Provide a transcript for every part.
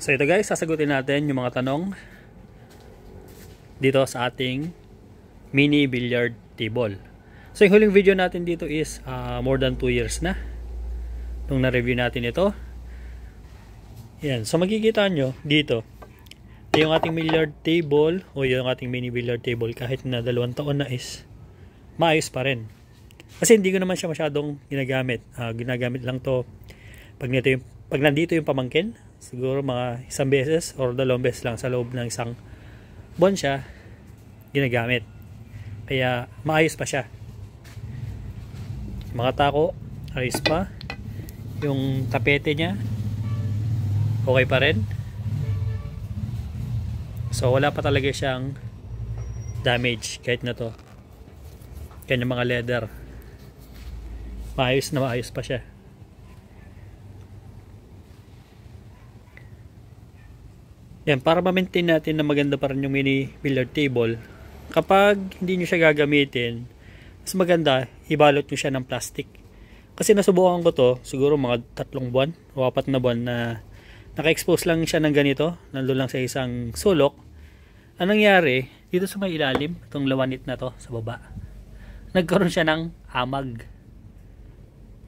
So ito guys, sasagutin natin yung mga tanong dito sa ating mini billiard table. So yung huling video natin dito is more than 2 years na nung na-review natin ito. Yan, so makikita nyo dito yung ating billiard table o yung ating mini billiard table kahit na 2 taon na is maayos pa rin. Kasi hindi ko naman siya masyadong ginagamit. Ginagamit lang to pag nandito yung pamangkin. Siguro mga 1 beses or 2 beses lang sa loob ng 1 buwan siya ginagamit. Kaya maayos pa siya. Mga tako, ayos pa. Yung tapete niya, okay pa rin. So wala pa talaga siyang damage kahit na to. Kanya mga leather. Maayos na maayos pa siya. Yan, para ma-maintain natin na maganda pa rin yung mini billiard table, kapag hindi nyo siya gagamitin, mas maganda, ibalot nyo siya ng plastic. Kasi nasubukan ko to, siguro mga 3 buwan o 4 na buwan na naka-expose lang siya ng ganito, nandun lang sa isang sulok. Anong nangyari, dito sa may ilalim, itong lawanit na to sa baba, nagkaroon siya ng amag.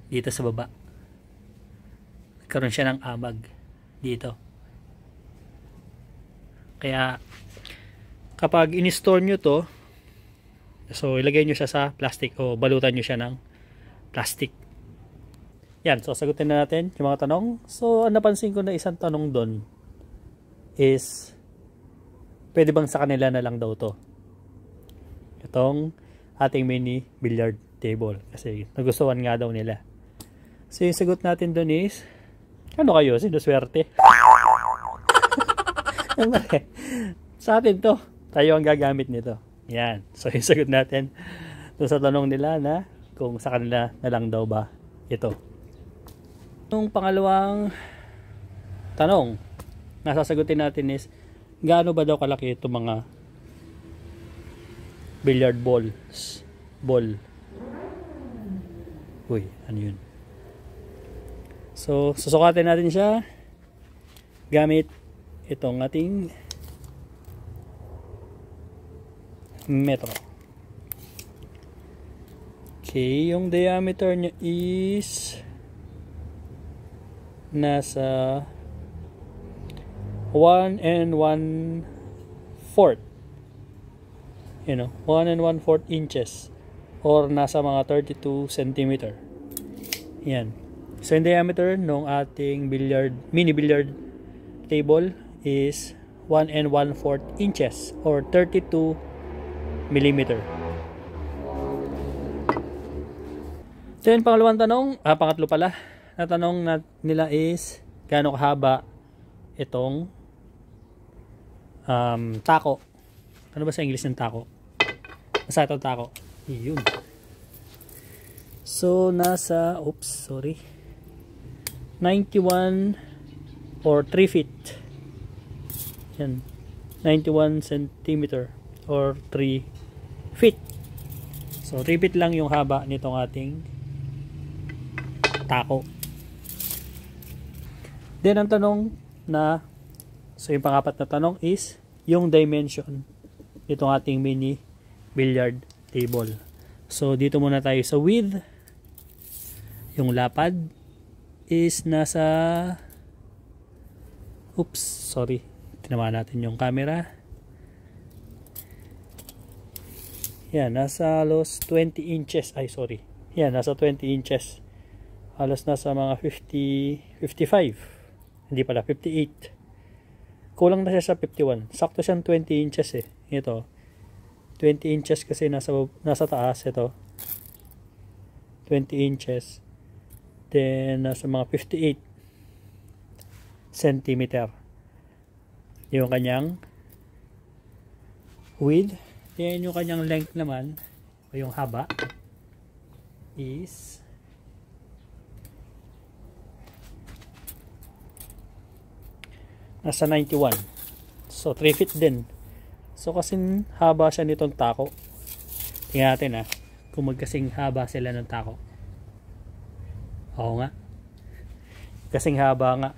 Dito sa baba. Nagkaroon siya ng amag. Dito. Kaya kapag in-store nyo to, so ilagay nyo siya sa plastic o balutan nyo siya ng plastic. Yan, so sagutin na natin yung mga tanong. So napansin ko na isang tanong doon is pwede bang sa kanila na lang daw to, itong ating mini billiard table, kasi nagustuhan nga daw nila. So yung sagot natin doon is, ano kayo, sinuswerte? Sa atin to, tayo ang gagamit nito. Yan, so yung sagot natin doon sa tanong nila na kung sa kanila na lang daw ba ito. Yung pangalawang tanong na sasagutin natin is, gaano ba daw kalaki itong mga billiard balls? Uy, ano yun? So susukatin natin siya gamit itong ating metro. Okay, yung diameter niya is nasa 1 1/4, 1 1/4 inches, or nasa mga 32 cm. Yan. So yung diameter ng ating mini billiard table is 1 1/4 inches or 32 mm. Then pangatlo pala na tanong nila is, gaano kahaba itong tako. Ano ba sa English ng tako? Basta itong tako. Yun. So nasa 91 or 3 feet. Yan. 91 cm or 3 feet. So 3 feet lang yung haba nitong ating tako. Then ang tanong na, so yung pangapat na tanong is yung dimension nitong ating mini billiard table. So dito muna tayo sa width. Yung lapad is nasa, tinamaan natin yung camera. Yan, nasa halos 20 inches. Yan, nasa 20 inches. Halos nasa mga 55. Hindi pala, 58. Kulang na siya sa 51. Sakto siyang 20 inches eh. Ito. 20 inches kasi nasa taas. Ito. 20 inches. Then, nasa mga 58 centimeter yung kanyang width. Then yung kanyang length naman o yung haba is nasa 91. So 3 feet din. So kasing haba siya nitong tako. Tingnan natin kung magkasing haba sila ng tako. Oo nga. Kasing haba nga.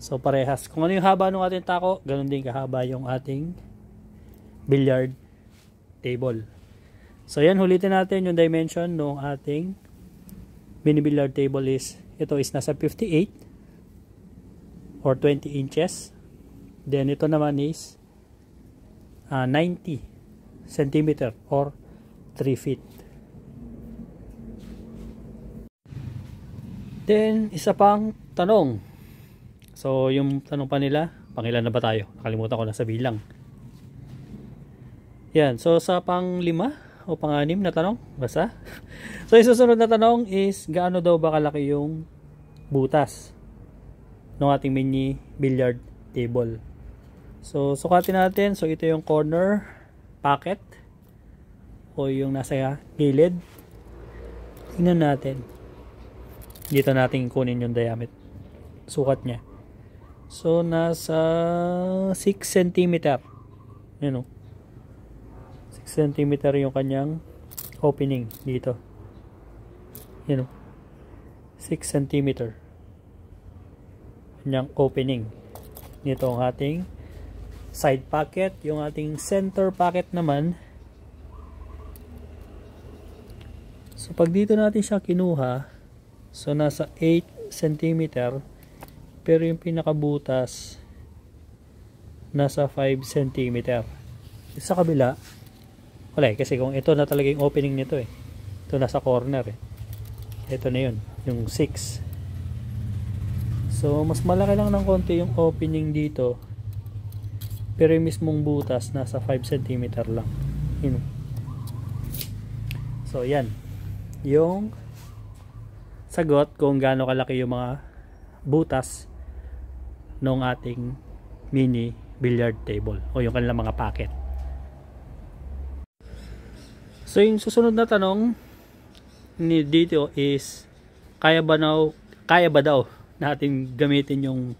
So parehas. Kung ano yung haba ng ating tako, ganun din kahaba yung ating billiard table. So yan, ulitin natin yung dimension ng ating mini billiard table is, ito is nasa 58 or 20 inches. Then ito naman is 90 centimeter or 3 feet. Then isa pang tanong. So yung tanong pa nila, pangilan na ba tayo? Nakalimutan ko na sa bilang. Yan, so sa pang-5 o pang-6 na tanong, basta. So yung susunod na tanong is, gaano daw ba kalaki yung butas ng ating mini billiard table? So sukatin natin. So ito yung corner pocket o yung nasa gilid. Tingnan natin. Dito natin kunin yung diameter, sukat niya. So nasa 6 cm. Yan o, 6 cm yung kanyang opening dito. Yan o, 6 cm kanyang opening. Dito ang ating side pocket. Yung ating center pocket naman, so pag dito natin siya kinuha, so nasa 8 cm, pero yung pinakabutas nasa 5 cm. Sa kabila wala kasi kung ito na talaga yung opening nito ito nasa corner ito na yun, yung 6. So mas malaki lang ng konti yung opening dito, pero yung mismong butas nasa 5 cm lang. Yun. So yan yung sagot kung gaano kalaki yung mga butas ng ating mini billiard table o yung kanilang mga packet. So yung susunod na tanong ni dito is, kaya ba daw natin gamitin yung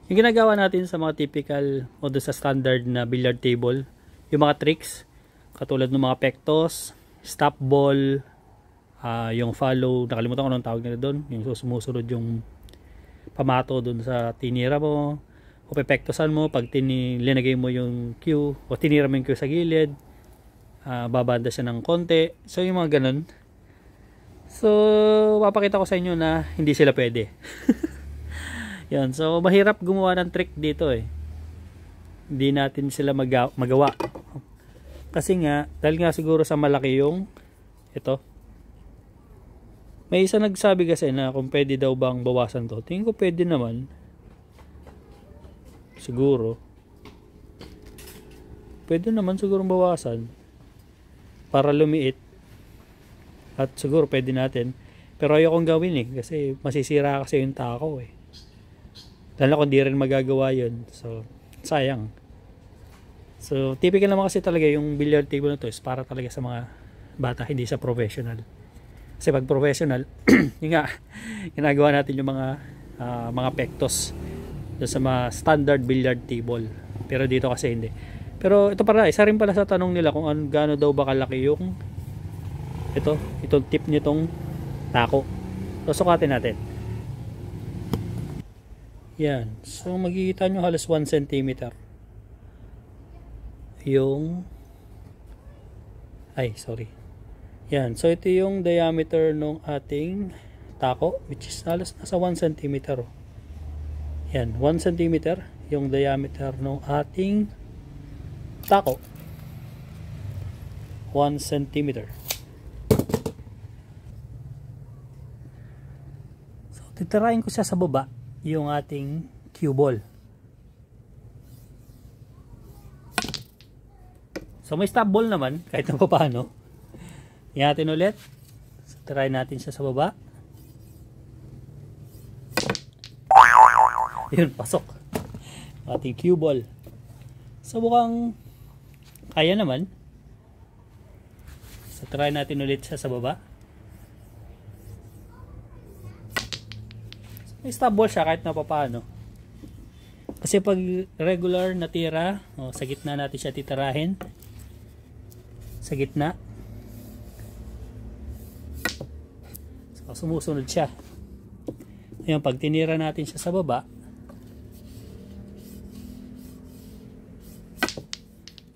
ginagawa natin sa mga typical o sa standard na billiard table, yung mga tricks katulad ng mga pektos, stop ball, yung follow, nakalimutan ko anong tawag nila doon, yung sumusunod yung pamato doon sa tinira mo o pepektosan mo pag linagay mo yung cue o tinira mo yung cue sa gilid, babanda siya ng konti. So yung mga ganun, so papakita ko sa inyo na hindi sila pwede. Yan, so mahirap gumawa ng trick dito hindi natin sila magawa kasi nga, dahil nga siguro sa malaki yung ito. May isa nagsabi kasi na kung pwede daw bang bawasan to. Tingin ko pwede naman. Siguro. Pwede naman siguro bawasan. Para lumiit. At siguro pwede natin. Pero ayokong gawin kasi masisira kasi yung tako Lalo kung di rin magagawa yun. So, sayang. So, typical naman kasi talaga yung billiard table na to is para talaga sa mga bata, hindi sa professional. Kasi pag professional, yun nga, ginagawa natin yung mga pektos sa mga standard billiard table. Pero dito kasi hindi. Pero ito pala, isa rin pala sa tanong nila kung gaano daw ba kalaki yung itong tip nitong tako. So sukatin natin. Yan. So makikita nyo halos 1 cm yung yan. So ito yung diameter ng ating tako, which is halos nasa 1 cm. Yan, 1 cm yung diameter ng ating tako. 1 cm. So titirahin ko siya sa baba yung ating cue ball. So may stop ball naman kahit na paano. Yan natin ulit. So, try natin siya sa baba. Yun, pasok. Ating cue ball. So mukhang kaya naman. So try natin ulit siya sa baba. So, may stop ball siya kahit na paano. Kasi pag regular na tira, sa gitna natin siya titirahin. Sa gitna. So, sumusunod siya. Ayun, pag tinira natin siya sa baba,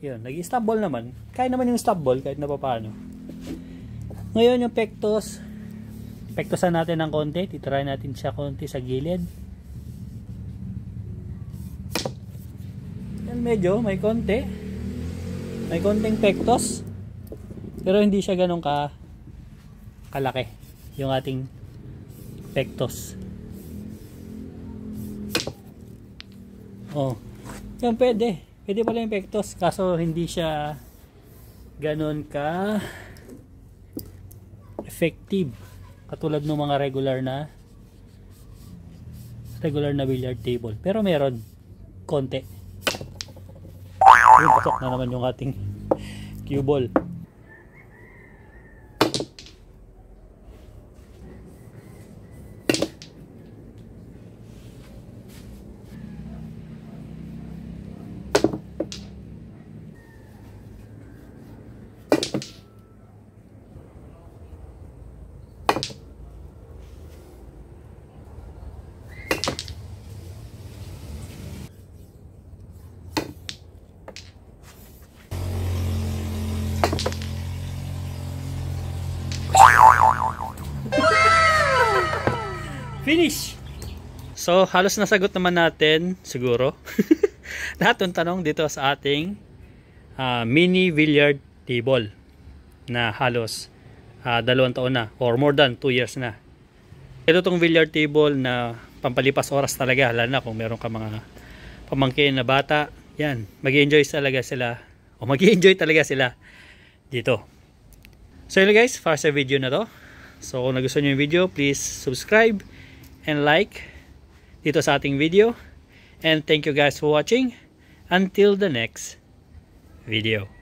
Yun, nag-stop ball naman. Kaya naman yung stop ball kahit na paano. Ngayon yung pektos. Pektosan natin ng konti. Titry natin siya konti sa gilid. Yan, medyo may konti. May konting pektos. Pero hindi siya ganun kalaki yung ating pektos. Oh. Yan, pwede. Pwede pala yung pektos, kaso hindi siya ganun ka effective katulad ng mga regular na billiard table. Pero meron konti. Ayun, pasok na naman yung ating cue ball. Finish! So, halos nasagot naman natin, siguro, lahat ng tanong dito sa ating mini billiard table na halos 2 taon na or more than 2 years na. Ito tong billiard table na pampalipas oras talaga, lalo na kung meron ka mga pamangkin na bata. Yan, mag-i-enjoy talaga sila o mag-i-enjoy talaga sila dito. So yun guys, para sa video na to. So kung nagustuhan nyo yung video, please subscribe and like dito sa ating video. And thank you guys for watching. Until the next video.